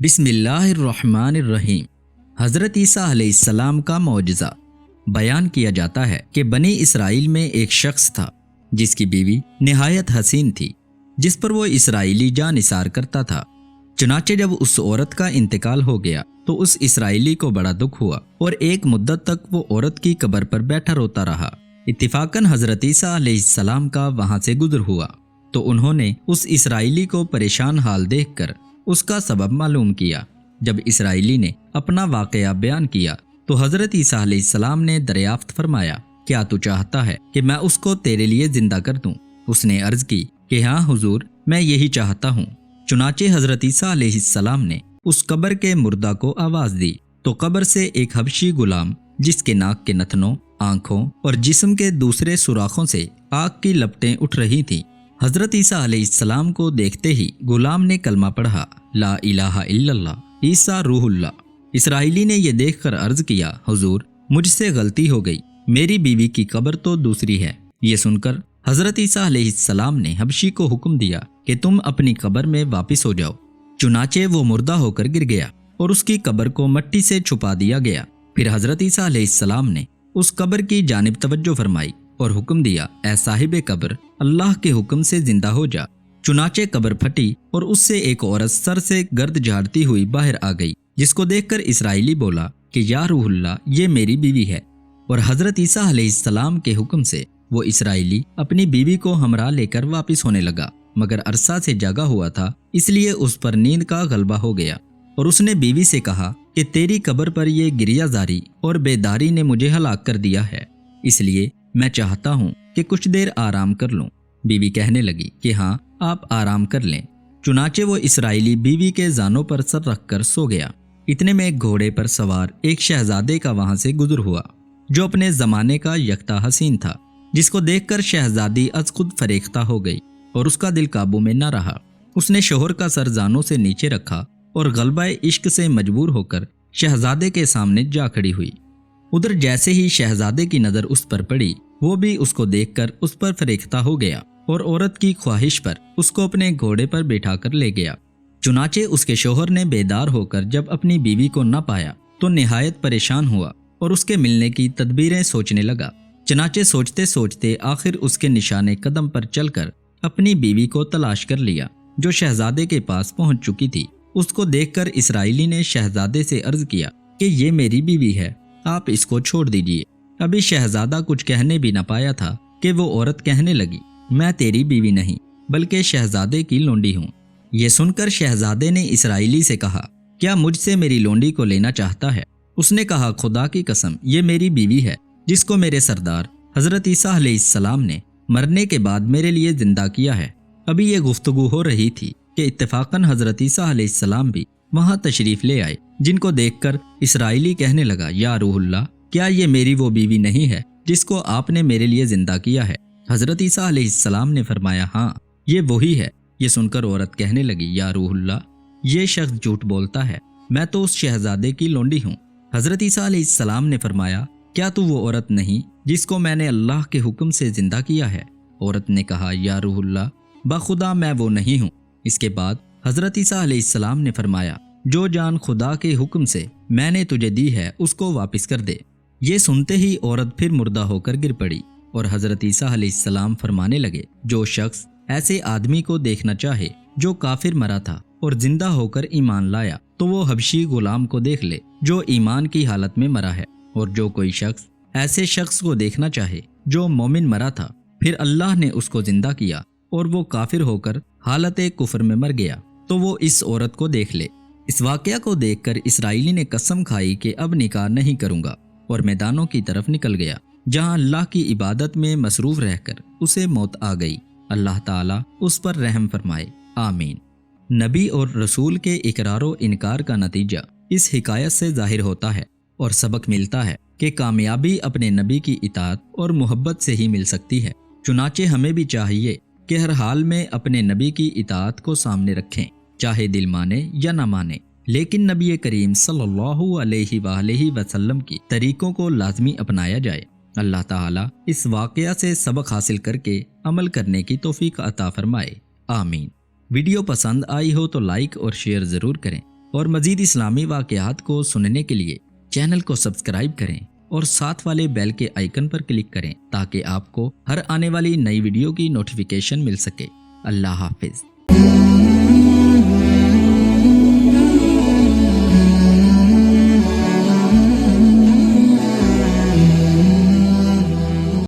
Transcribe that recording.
بسم اللہ الرحمن الرحیم۔ حضرت عیسیٰ علیہ السلام کا معجزہ بیان کیا جاتا ہے کہ بنی اسرائیل میں ایک شخص تھا جس کی بیوی نہایت حسین تھی، جس پر وہ اسرائیلی جاں نثار کرتا تھا۔ چنانچہ جب اس عورت کا انتقال ہو گیا تو اس اسرائیلی کو بڑا دکھ ہوا اور ایک مدت تک وہ عورت کی قبر پر بیٹھا روتا رہا۔ اتفاقاً حضرت عیسیٰ علیہ السلام کا وہاں سے گزر ہوا تو انہوں نے اس اسرائیلی کو پریشان حال دیکھ کر اس کا سبب معلوم کیا۔ جب اسرائیلی نے اپنا واقعہ بیان کیا تو حضرت عیسیٰ علیہ السلام نے دریافت فرمایا، کیا تو چاہتا ہے کہ میں اس کو تیرے لیے زندہ کر دوں؟ اس نے عرض کی کہ ہاں حضور، میں یہی چاہتا ہوں۔ چنانچہ حضرت عیسیٰ علیہ السلام نے اس قبر کے مردہ کو آواز دی تو قبر سے ایک حبشی غلام، جس کے ناک کے نتنوں، آنکھوں اور جسم کے دوسرے سوراخوں سے آگ کی لپٹیں اٹھ رہی تھیں، حضرت عیسیٰ علیہ السلام کو دیکھتے ہی غلام نے کلمہ پڑھا، لا الہ الا اللہ عیسیٰ روح اللہ۔ اسرائیلی نے یہ دیکھ کر عرض کیا، حضور مجھ سے غلطی ہو گئی، میری بیوی کی قبر تو دوسری ہے۔ یہ سن کر حضرت عیسیٰ علیہ السلام نے حبشی کو حکم دیا کہ تم اپنی قبر میں واپس ہو جاؤ۔ چنانچہ وہ مردہ ہو کر گر گیا اور اس کی قبر کو مٹی سے چھپا دیا گیا۔ پھر حضرت عیسیٰ علیہ السلام نے اس قبر کی جانب توجہ فرمائی اور حکم دیا، اے صاحب قبر، اللہ کے حکم سے زندہ ہو جا۔ چنانچہ قبر پھٹی اور اس سے ایک عورت سر سے گرد جھاڑتی ہوئی باہر آ گئی، جس کو دیکھ کر اسرائیلی بولا کہ یا روح اللہ، یہ میری بیوی ہے۔ اور حضرت عیسیٰ علیہ السلام کے حکم سے وہ اسرائیلی اپنی بیوی کو ہمراہ لے کر واپس ہونے لگا، مگر عرصہ سے جاگا ہوا تھا، اس لیے اس پر نیند کا غلبہ ہو گیا۔ اور اس نے بیوی سے کہا کہ تیری قبر پر یہ گریہ زاری اور بیداری نے مجھے ہلاک کر دیا ہے، اس لیے میں چاہتا ہوں کہ کچھ دیر آرام کر لوں۔ بیوی کہنے لگی کہ ہاں، آپ آرام کر لیں۔ چنانچہ وہ اسرائیلی بیوی کے زانوں پر سر رکھ کر سو گیا۔ اتنے میں ایک گھوڑے پر سوار ایک شہزادے کا وہاں سے گزر ہوا، جو اپنے زمانے کا یکتا حسین تھا، جس کو دیکھ کر شہزادی از خود فریختہ ہو گئی اور اس کا دل قابو میں نہ رہا۔ اس نے شوہر کا سر زانوں سے نیچے رکھا اور غلبہ عشق سے مجبور ہو کر شہزادے کے سامنے جا کھڑی ہوئی۔ ادھر جیسے ہی شہزادے کی نظر اس پر پڑی، وہ بھی اس کو دیکھ کر اس پر فریختہ ہو گیا اور عورت کی خواہش پر اس کو اپنے گھوڑے پر بیٹھا کر لے گیا۔ چنانچہ اس کے شوہر نے بیدار ہو کر جب اپنی بیوی کو نہ پایا تو نہایت پریشان ہوا اور اس کے ملنے کی تدبیریں سوچنے لگا۔ چنانچہ سوچتے سوچتے آخر اس کے نشانے قدم پر چل کر اپنی بیوی کو تلاش کر لیا، جو شہزادے کے پاس پہنچ چکی تھی۔ اس کو دیکھ کر اسرائیلی نے شہزادے سے عرض کیا کہ یہ میری بیوی ہے، آپ اس کو چھوڑ دیجئے۔ ابھی شہزادہ کچھ کہنے بھی نہ پایا تھا کہ وہ عورت کہنے لگی، میں تیری بیوی نہیں بلکہ شہزادے کی لونڈی ہوں۔ یہ سن کر شہزادے نے اسرائیلی سے کہا، کیا مجھ سے میری لونڈی کو لینا چاہتا ہے؟ اس نے کہا، خدا کی قسم، یہ میری بیوی ہے، جس کو میرے سردار حضرت عیسیٰ علیہ السلام نے مرنے کے بعد میرے لیے زندہ کیا ہے۔ ابھی یہ گفتگو ہو رہی تھی کہ اتفاقاً حضرت عیسیٰ علیہ السلام بھی وہاں تشریف لے آئے، جن کو دیکھ کر اسرائیلی کہنے لگا، یا روح اللہ، کیا یہ میری وہ بیوی نہیں ہے جس کو آپ نے میرے لیے زندہ کیا ہے؟ حضرت عیسیٰ علیہ السلام نے فرمایا، ہاں، یہ وہی ہے۔ یہ سن کر عورت کہنے لگی، یا روح اللہ، یہ شخص جھوٹ بولتا ہے، میں تو اس شہزادے کی لونڈی ہوں۔ حضرت عیسیٰ علیہ السلام نے فرمایا، کیا تو وہ عورت نہیں جس کو میں نے اللہ کے حکم سے زندہ کیا ہے؟ عورت نے کہا، یا روح اللہ، بخدا میں وہ نہیں ہوں۔ اس کے بعد حضرت عیسیٰ علیہ السلام نے فرمایا، جو جان خدا کے حکم سے میں نے تجھے دی ہے اس کو واپس کر دے۔ یہ سنتے ہی عورت پھر مردہ ہو کر گر پڑی اور حضرت عیسیٰ علیہ السلام فرمانے لگے، جو شخص ایسے آدمی کو دیکھنا چاہے جو کافر مرا تھا اور زندہ ہو کر ایمان لایا، تو وہ حبشی غلام کو دیکھ لے جو ایمان کی حالت میں مرا ہے، اور جو کوئی شخص ایسے شخص کو دیکھنا چاہے جو مومن مرا تھا، پھر اللہ نے اس کو زندہ کیا اور وہ کافر ہو کر حالت کفر میں مر گیا، تو وہ اس عورت کو دیکھ لے۔ اس واقعہ کو دیکھ کر اسرائیلی نے قسم کھائی کہ اب نکاح نہیں کروں گا، اور میدانوں کی طرف نکل گیا، جہاں اللہ کی عبادت میں مصروف رہ کر اسے موت آ گئی۔ اللہ تعالیٰ اس پر رحم فرمائے، آمین۔ نبی اور رسول کے اقرار و انکار کا نتیجہ اس حکایت سے ظاہر ہوتا ہے اور سبق ملتا ہے کہ کامیابی اپنے نبی کی اطاعت اور محبت سے ہی مل سکتی ہے۔ چنانچہ ہمیں بھی چاہیے کہ ہر حال میں اپنے نبی کی اطاعت کو سامنے رکھیں، چاہے دل مانے یا نہ مانے، لیکن نبی کریم صلی اللہ علیہ وآلہ وسلم کی طریقوں کو لازمی اپنایا جائے۔ اللہ تعالیٰ اس واقعہ سے سبق حاصل کر کے عمل کرنے کی توفیق عطا فرمائے، آمین۔ ویڈیو پسند آئی ہو تو لائک اور شیئر ضرور کریں اور مزید اسلامی واقعات کو سننے کے لیے چینل کو سبسکرائب کریں اور ساتھ والے بیل کے آئیکن پر کلک کریں تاکہ آپ کو ہر آنے والی نئی ویڈیو کی نوٹیفیکیشن مل سکے۔ اللہ حافظ۔